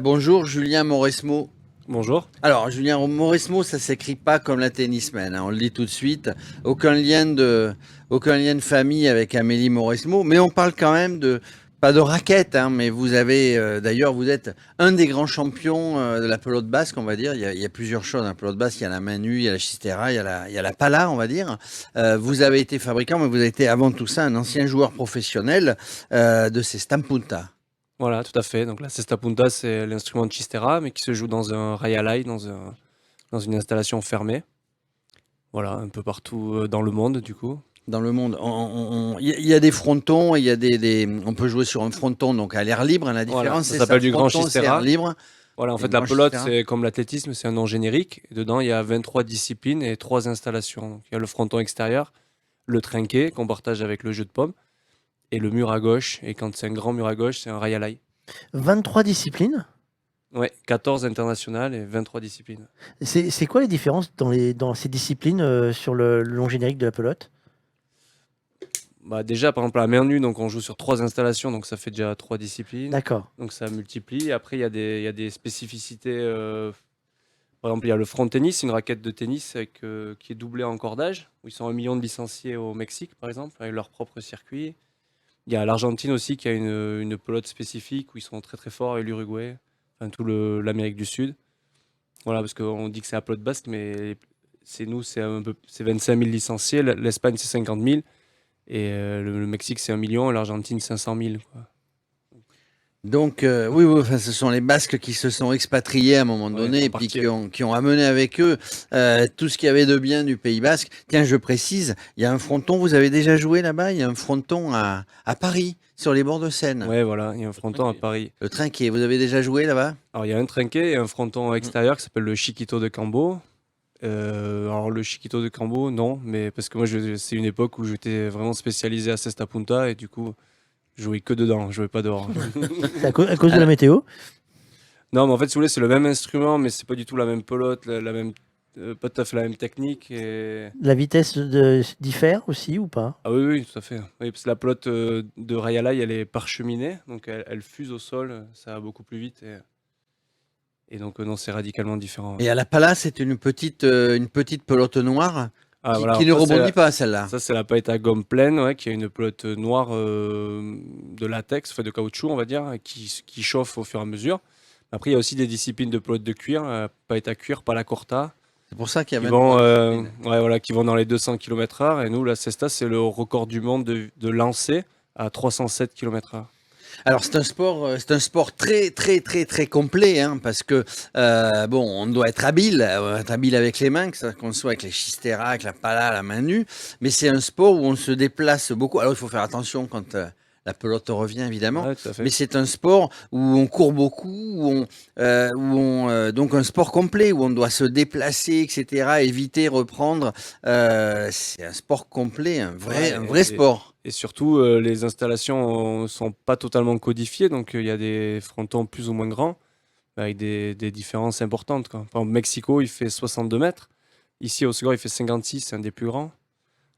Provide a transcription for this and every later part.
Bonjour Julien Mauresmo. Bonjour. Alors Julien Mauresmo, ça s'écrit pas comme la tennisman, hein, on le dit tout de suite. Aucun lien de famille avec Amélie Mauresmo, mais on parle quand même de pas de raquette, hein, mais vous avez d'ailleurs vous êtes un des grands champions de la pelote basque, on va dire. Il y a plusieurs choses. En pelote basque, il y a la main nue, il y a la chistera, il y a la pala, on va dire. Vous avez été fabricant, mais vous avez été avant tout ça un ancien joueur professionnel de ces Stampunta. Voilà, tout à fait. Donc la cesta punta, c'est l'instrument de Chistera, mais qui se joue dans un rayalai, dans une installation fermée. Voilà, un peu partout dans le monde, du coup. Dans le monde. Il y a des frontons, on peut jouer sur un fronton donc à l'air libre. La Voilà, différence, ça c'est ça. s'appelle du grand Fronton, c'est air Chistera. libre. Voilà, en Et fait, le la grand pelote, chistera. c'est comme l'athlétisme, c'est un nom générique. Et dedans, il y a 23 disciplines et 3 installations. Donc, il y a le fronton extérieur, le trinquet, qu'on partage avec le jeu de paume, et le mur à gauche. Et quand c'est un grand mur à gauche, c'est un rayalai. 23 disciplines. Ouais, 14 internationales et 23 disciplines. C'est quoi les différences dans ces disciplines sur le long générique de la pelote? Bah déjà, par exemple, la main nue, donc on joue sur 3 installations, donc ça fait déjà 3 disciplines. D'accord. Donc ça multiplie. Après, il y a des spécificités. Par exemple, il y a le front tennis, une raquette de tennis qui est doublée en cordage, où ils sont 1 million de licenciés au Mexique, par exemple, avec leur propre circuit. Il y a l'Argentine aussi qui a une pelote spécifique, où ils sont très très forts, et l'Uruguay, enfin l'Amérique du Sud. Voilà, parce qu'on dit que c'est la pelote basque, mais c'est nous, c'est 25 000 licenciés. L'Espagne, c'est 50 000. Et le Mexique, c'est 1 million, et l'Argentine, 500 000, quoi. Donc, oui, oui, enfin, ce sont les Basques qui se sont expatriés à un moment Ouais, donné en et puis partie. qui ont amené avec eux tout ce qu'il y avait de bien du Pays Basque. Tiens, je précise, il y a un fronton, vous avez déjà joué là-bas? Il y a un fronton à Paris, sur les bords de Seine. Ouais, voilà, il y a un fronton à Paris. Le Trinquet, vous avez déjà joué là-bas? Alors, il y a un trinquet et un fronton Mm. extérieur qui s'appelle le Chiquito de Cambo. Alors, le Chiquito de Cambo, non, mais parce que moi, c'est une époque où j'étais vraiment spécialisé à Cesta Punta et du coup, je jouais que dedans, je jouais pas dehors. C'est à cause de la Alors, météo? Non, mais en fait, si vous voulez, c'est le même instrument, mais c'est pas du tout la même pelote, pas tout à fait la même technique. La vitesse diffère aussi ou pas? Ah oui, oui, tout à fait. Oui, parce que la pelote de Rayalai, elle est parcheminée, donc elle fuse au sol, ça va beaucoup plus vite. Et donc, non, c'est radicalement différent. Ouais. et à la Pala, c'est une petite pelote noire Ah, qui, voilà, qui alors ne rebondit pas, celle-là. ça, c'est la palette à gomme pleine, ouais, qui a une pelote noire de latex, fait de caoutchouc, on va dire, qui chauffe au fur et à mesure. Après, il y a aussi des disciplines de pelote de cuir, palette à cuir, pala corta, C'est pour ça qu'il y a qui vont, 23 disciplines. ouais, voilà, qui vont dans les 200 km/h. Et nous, la Cesta, c'est le record du monde de lancer à 307 km/h. Alors c'est un sport très très très très complet, hein, parce que bon, on doit être habile avec les mains, que ça qu'on soit avec les chisteras, avec la pala, la main nue, mais c'est un sport où on se déplace beaucoup. Alors il faut faire attention quand la pelote revient évidemment, Ouais, tout à mais fait. c'est un sport où on court beaucoup, donc un sport complet où on doit se déplacer, etc., éviter, reprendre. C'est un sport complet, un vrai Ouais, sport. et surtout, les installations sont pas totalement codifiées, donc il y a des frontons plus ou moins grands, avec des différences importantes, quoi. Par exemple, Mexico, il fait 62 mètres. Ici, au Segor, il fait 56, c'est un des plus grands.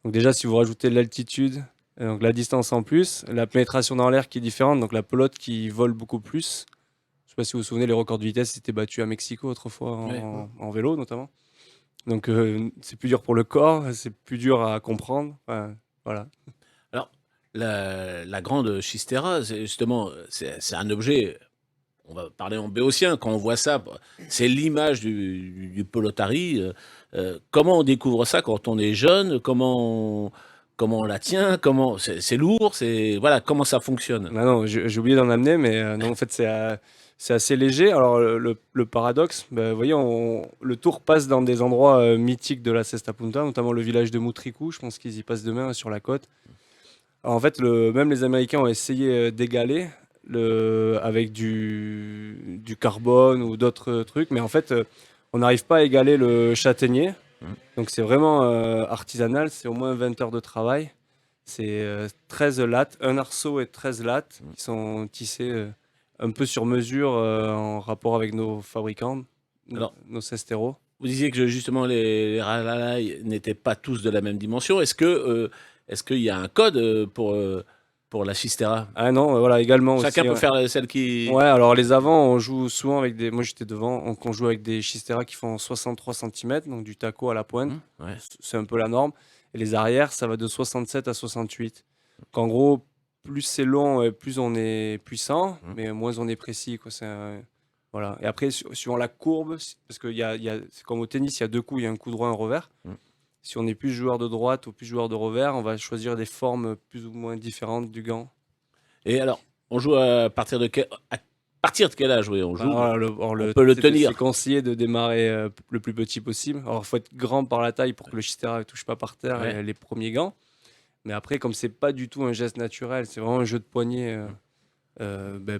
Donc déjà, si vous rajoutez l'altitude, donc la distance en plus, la pénétration dans l'air qui est différente, donc la pelote qui vole beaucoup plus. Je sais pas si vous vous souvenez, les records de vitesse étaient battus à Mexico autrefois Ouais. en vélo notamment. Donc c'est plus dur pour le corps, c'est plus dur à comprendre. Enfin, voilà. Alors, la grande chistera, c'est justement, c'est un objet, on va parler en béotien, quand on voit ça, c'est l'image du pelotari. Comment on découvre ça quand on est jeune? Comment on la tient? C'est lourd? Voilà, comment ça fonctionne? Ah non, j'ai oublié d'en amener, mais non, en fait, c'est assez léger. Alors, le paradoxe, bah, vous voyez, le tour passe dans des endroits mythiques de la Cesta Punta, notamment le village de Moutricou. Je pense qu'ils y passent demain sur la côte. Alors, en fait, même les Américains ont essayé d'égaler avec du carbone ou d'autres trucs, mais en fait, on n'arrive pas à égaler le châtaignier. Mmh. Donc, c'est vraiment artisanal, c'est au moins 20 heures de travail. C'est 13 lattes, un arceau et 13 lattes qui sont tissées un peu sur mesure en rapport avec nos fabricants, Alors, nos cesteros. vous disiez que justement les Ralaï n'étaient pas tous de la même dimension. Est-ce qu'il y a un code pour pour la Chistera? Ah non, voilà, également Chacun aussi, peut ouais. faire celle qui. Ouais, alors les avants, on joue souvent avec des. Moi j'étais devant, on joue avec des Chistera qui font 63 cm, donc du taco à la pointe. Ouais. C'est un peu la norme. Et les arrières, ça va de 67 à 68. Donc en gros, plus c'est long, plus on est puissant, mais moins on est précis, quoi. Voilà. Et après, suivant la courbe, parce que c'est comme au tennis, il y a deux coups, il y a un coup droit, un revers. Mm. Si on est plus joueur de droite ou plus joueur de revers, on va choisir des formes plus ou moins différentes du gant. Et alors, on joue à partir de quel âge, oui, on joue. On peut le tenir. C'est conseillé de démarrer le plus petit possible. Alors, il faut être grand par la taille pour que le Chistera ne touche pas par terre les premiers gants. Mais après, comme c'est pas du tout un geste naturel, c'est vraiment un jeu de poignet.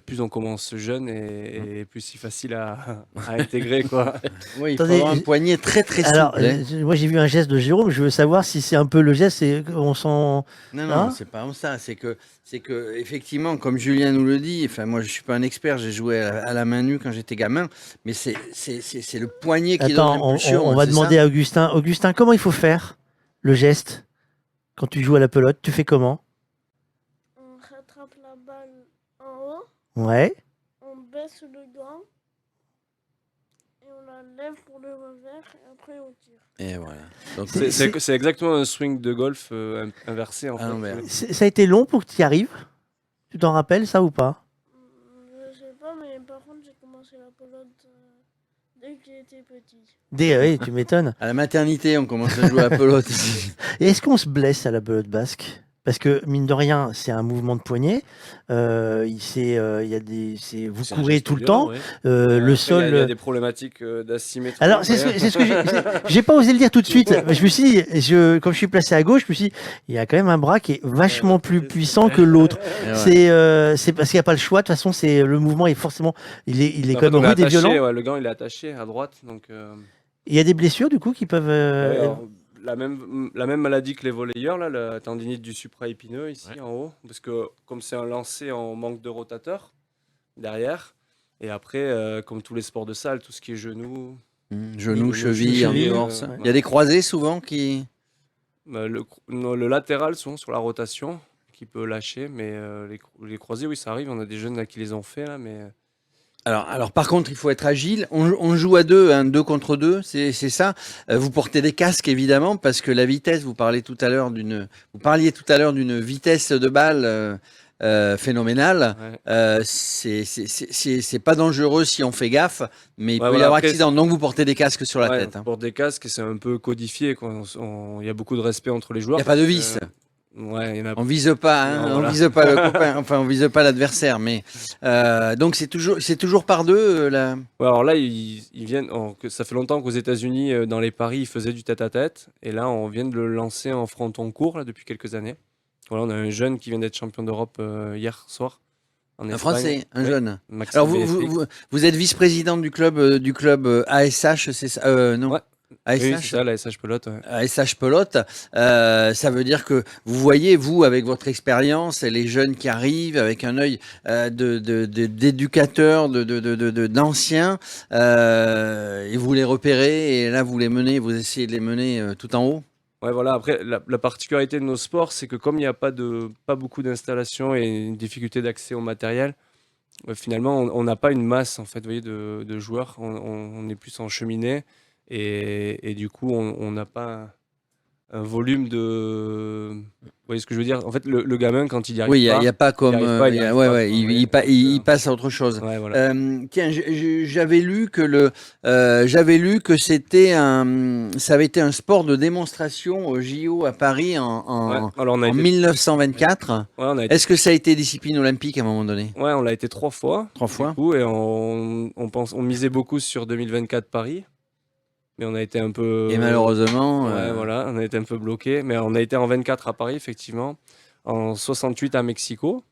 Plus on commence jeune et plus c'est facile à intégrer, quoi. Oui, il faut Attendez, avoir un poignet très très Alors, souple. Hein. moi j'ai vu un geste de Jérôme, je veux savoir si c'est un peu le geste, on sent. Non, non, Hein c'est pas comme ça. C'est que effectivement, comme Julien nous le dit, enfin moi je suis pas un expert, j'ai joué à la main nue quand j'étais gamin, mais c'est le poignet qui Attends, donne l'impulsion. on va c'est demander ça à Augustin. Augustin, comment il faut faire le geste quand tu joues à la pelote? Tu fais comment? On rattrape la balle en haut, Ouais. on baisse le gant et on la lève pour le revers et après on tire. Et voilà. Donc C'est exactement un swing de golf inversé, en à fait. l'envers. Ça a été long pour que tu y arrives? Tu t'en rappelles ça ou pas? Je sais pas, mais par contre j'ai commencé la pelote dès que j'étais petit. Oui, tu m'étonnes. À la maternité, on commence à jouer à la pelote. Et est-ce qu'on se blesse à la pelote basque? Parce que mine de rien, c'est un mouvement de poignet. Il y a vous C'est un courez geste tout le violent, temps. ouais. Le Après, sol. Il y a des problématiques d'asymétrie. Alors, c'est ce que j'ai pas osé le dire tout de suite. Je me suis dit, comme je suis placé à gauche, je me suis dit, il y a quand même un bras qui est vachement plus puissant que l'autre. Et voilà. C'est parce qu'il n'y a pas le choix. De toute façon, le mouvement est forcément, il est En quand fait, même on est rude et attaché, violent. ouais, le gant il est attaché à droite. Donc, Il y a des blessures du coup qui peuvent. alors, la même maladie que les volleyeurs, là, la tendinite du supraépineux ici en haut, parce que comme c'est un lancer, on manque de rotateur derrière. Et après, comme tous les sports de salle, tout ce qui est genoux, Genoux, cheville, cheville, entorse. ouais. Il y a des croisés souvent qui. le latéral souvent sur la rotation qui peut lâcher, mais les croisés, oui, ça arrive. On a des jeunes là qui les ont fait là, mais Alors, par contre, il faut être agile. On joue à deux, hein, 2 contre 2, c'est ça. Vous portez des casques évidemment parce que la vitesse. Vous parliez tout à l'heure d'une vitesse de balle phénoménale. ouais. C'est pas dangereux si on fait gaffe, mais il Ouais, peut y voilà, avoir après, accident. Donc vous portez des casques sur la Ouais, tête. Hein. pour des casques, c'est un peu codifié, quoi. Il y a beaucoup de respect entre les Il joueurs. n'y a pas de vis. Ouais, il y en a. On vise pas, hein, Non, on voilà. vise pas le copain, enfin on vise pas l'adversaire, mais donc c'est toujours par deux là. Ouais, alors là, ils viennent. Ça fait longtemps qu'aux États-Unis, dans les paris, ils faisaient du tête-à-tête. Et là, on vient de le lancer en fronton court là, depuis quelques années. Voilà, on a un jeune qui vient d'être champion d'Europe hier soir. En Un Espagne. Français, un Ouais, jeune. Maxime Alors VFX. vous êtes vice-président du club ASH, c'est ça non. Ouais. ASH. Oui, c'est ça, la SH Pelote. Ouais. ASH Pelote, ça veut dire que vous voyez, vous, avec votre expérience, et les jeunes qui arrivent, avec un œil d'éducateur, d'anciens, et vous les repérez, et là, vous les menez, vous essayez de les mener tout en haut. Ouais, voilà. Après, la particularité de nos sports, c'est que comme il n'y a pas beaucoup d'installations et une difficulté d'accès au matériel, finalement, on n'a pas une masse en fait, vous voyez, de joueurs. On est plus en cheminée et du coup, on n'a pas un volume de. Vous voyez ce que je veux dire? En fait, le gamin, quand il y arrive Oui, il pas, n'y a pas comme. il y arrive pas, il y arrive ouais, pas, ouais, quoi, il, ouais. il pa- Donc, il passe à autre chose. ouais, voilà. Tiens, j'avais lu que ça avait été un sport de démonstration au JO à Paris Ouais. en Alors, on a en été, 1924. ouais, on a été, Est-ce que ça a été discipline olympique à un moment donné? ouais, on l'a été 3 fois. 3 Du fois. coup, et on misait beaucoup sur 2024 Paris, mais on a été un peu. Et malheureusement, Ouais, voilà, on a été un peu bloqué, mais on a été en 24 à Paris, effectivement, en 68 à Mexico,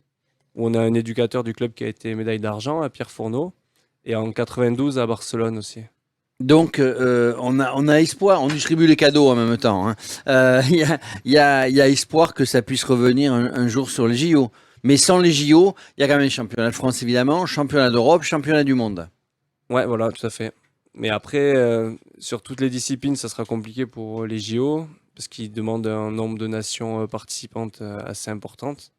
où on a un éducateur du club qui a été médaille d'argent, à Pierre Fourneau, et en 92 à Barcelone aussi. donc on a espoir. On distribue les cadeaux en même temps. Hein. Il y a espoir que ça puisse revenir un jour sur les JO. Mais sans les JO, il y a quand même les championnats de France évidemment, championnat d'Europe, championnat du monde. Ouais, voilà, tout à fait. Mais après, sur toutes les disciplines, ça sera compliqué pour les JO, parce qu'ils demandent un nombre de nations participantes assez importante.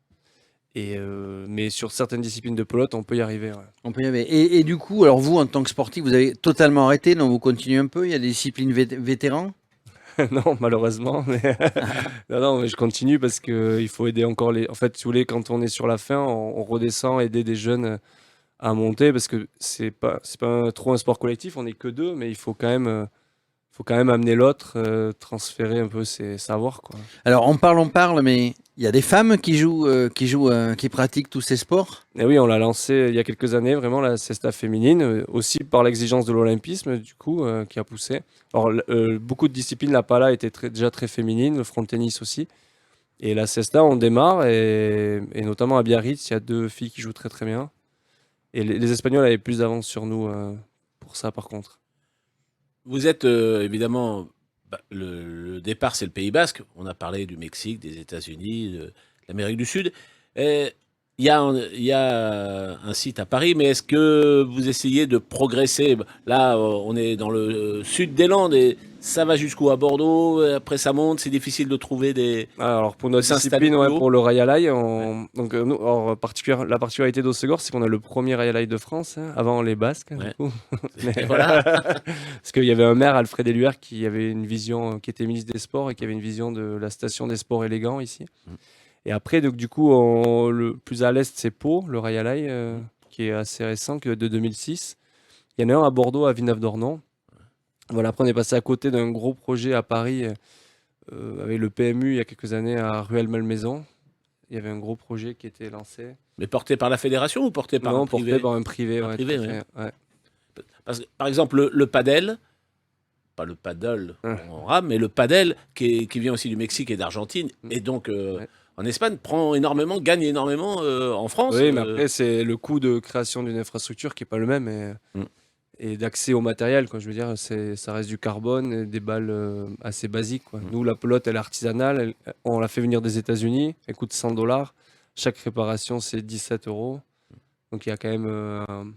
Mais sur certaines disciplines de pelote, on peut y arriver. Ouais. On peut y aller. Et du coup, alors vous, en tant que sportif, vous avez totalement arrêté, donc vous continuez un peu. Il y a des disciplines vétérans. Non, malheureusement. Mais non, mais je continue parce qu'il faut aider encore les. En fait, si vous voulez, quand on est sur la fin, on redescend, aider des jeunes à monter parce que c'est pas trop un sport collectif. On n'est que deux, mais il faut quand même amener l'autre, transférer un peu ses savoirs, quoi. Alors on parle, mais il y a des femmes qui pratiquent tous ces sports. Et oui, on l'a lancé il y a quelques années, vraiment la cesta féminine, aussi par l'exigence de l'olympisme, du coup, qui a poussé. Alors, beaucoup de disciplines, la pala était déjà très féminine, le front tennis aussi. Et la cesta, on démarre, et notamment à Biarritz, il y a 2 filles qui jouent très très bien. Et les Espagnols avaient plus d'avance sur nous pour ça, par contre. Vous êtes évidemment, le départ, c'est le Pays Basque. On a parlé du Mexique, des États-Unis, de l'Amérique du Sud. Il y a un site à Paris, mais est-ce que vous essayez de progresser? Là, on est dans le sud des Landes et ça va jusqu'où? À Bordeaux? Après, ça monte. C'est difficile de trouver des. Alors pour notre S'installer discipline, plus ouais, haut. pour le Rail donc nous, la particularité d'Ossegor, c'est qu'on a le premier Rail de France, hein, avant les Basques, Ouais. du coup. Mais- Voilà. Parce qu'il y avait un maire, Alfred Éluard, qui avait une vision, qui était ministre des Sports et qui avait une vision de la station des sports élégants ici. Et après, donc, du coup, le plus à l'est, c'est Pau, le Rail, qui est assez récent, de 2006. Il y en a un à Bordeaux, à Villeneuve-d'Ornon. Voilà, après, on est passé à côté d'un gros projet à Paris, avec le PMU, il y a quelques années, à Rueil-Malmaison. Il y avait un gros projet qui était lancé. Mais porté par la fédération ou porté par Non, un privé? porté par un privé. Un Ouais, privé, tout à fait, ouais. Parce que, par exemple, le padel, pas le paddle en rame, mais le padel qui vient aussi du Mexique et d'Argentine, et donc en Espagne, gagne énormément en France. Oui, mais après, c'est le coût de création d'une infrastructure qui n'est pas le même et d'accès au matériel, quoi. Je veux dire, ça reste du carbone et des balles assez basiques, quoi. Nous, la pelote, elle est artisanale. On l'a fait venir des États-Unis. Elle coûte $100. Chaque réparation, c'est 17 €. Donc, il y a quand même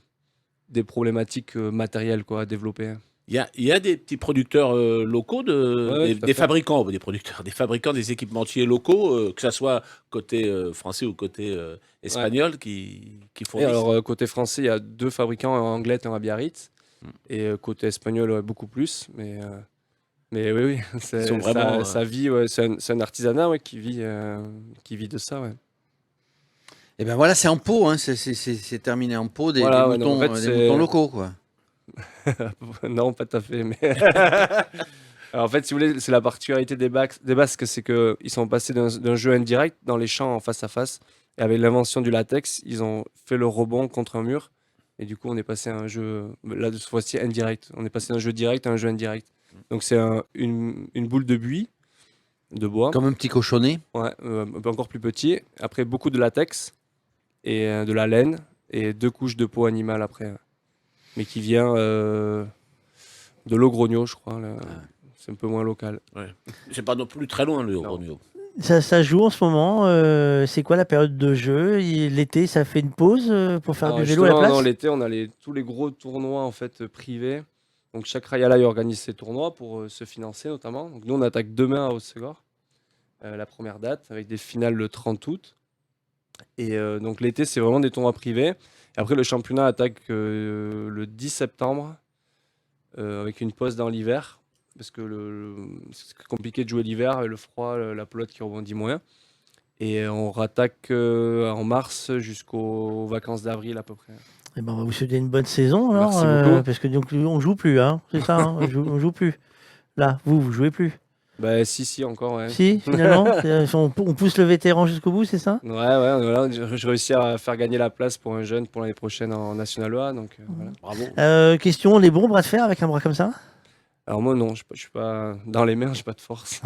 des problématiques matérielles, quoi, à développer. Il y a des petits producteurs locaux, Ouais, tout à des fait. fabricants, des producteurs, des fabricants, des équipementiers locaux, que ça soit côté français ou côté espagnol, qui Et fournissent. alors, côté français, il y a 2 fabricants, un anglais et un à Biarritz. Et côté espagnol, ouais, beaucoup plus. Mais oui, oui, Ils sont vraiment, ça vit, ouais, c'est un artisanat, ouais, qui vit de ça. Ouais. Et ben voilà, c'est en pot, hein, c'est terminé en pot, des Voilà, ouais, non, moutons, en fait, des c'est- moutons locaux, quoi. Non, pas tout à fait. Mais alors, en fait, si vous voulez, c'est la particularité des Basques, c'est qu'ils sont passés d'un jeu indirect dans les champs en face à face. Et avec l'invention du latex, ils ont fait le rebond contre un mur. Et du coup, on est passé à un jeu, là, cette fois-ci, indirect. On est passé d'un jeu direct à un jeu indirect. Donc, c'est une boule de buis, de bois, Comme un petit cochonnet. ouais, un peu encore plus petit. Après, beaucoup de latex et de la laine et 2 couches de peau animale après. Mais qui vient de Logrogno, je crois. Là. C'est un peu moins local. C'est pas non plus très loin, le Romeo. Ça joue en ce moment. C'est quoi la période de jeu? L'été, ça fait une pause pour faire Alors, du vélo à la justement, place? non, l'été, on a tous les gros tournois en fait privés. Donc chaque Rayalaï organise ses tournois pour se financer notamment. Donc nous, on attaque demain à Hossegor, la première date, avec des finales le 30 août. Et donc l'été, c'est vraiment des tournois privés. Et après, le championnat attaque le 10 septembre avec une pause dans l'hiver. Parce que c'est compliqué de jouer l'hiver, avec le froid, la pelote qui rebondit moins. Et on rattaque en mars jusqu'aux vacances d'avril à peu près. Eh ben, on va vous souhaiter une bonne saison alors, Merci beaucoup. parce que donc on joue plus, hein, c'est ça, hein, on joue plus. Là, vous jouez plus. Bah si, encore, ouais. Si, finalement, on pousse le vétéran jusqu'au bout, c'est ça? Ouais, voilà, je réussis à faire gagner la place pour un jeune pour l'année prochaine en National A, donc voilà. Bravo. Question, les bons bras de fer avec un bras comme ça? Alors moi non, je suis pas dans les mains, j'ai pas de force.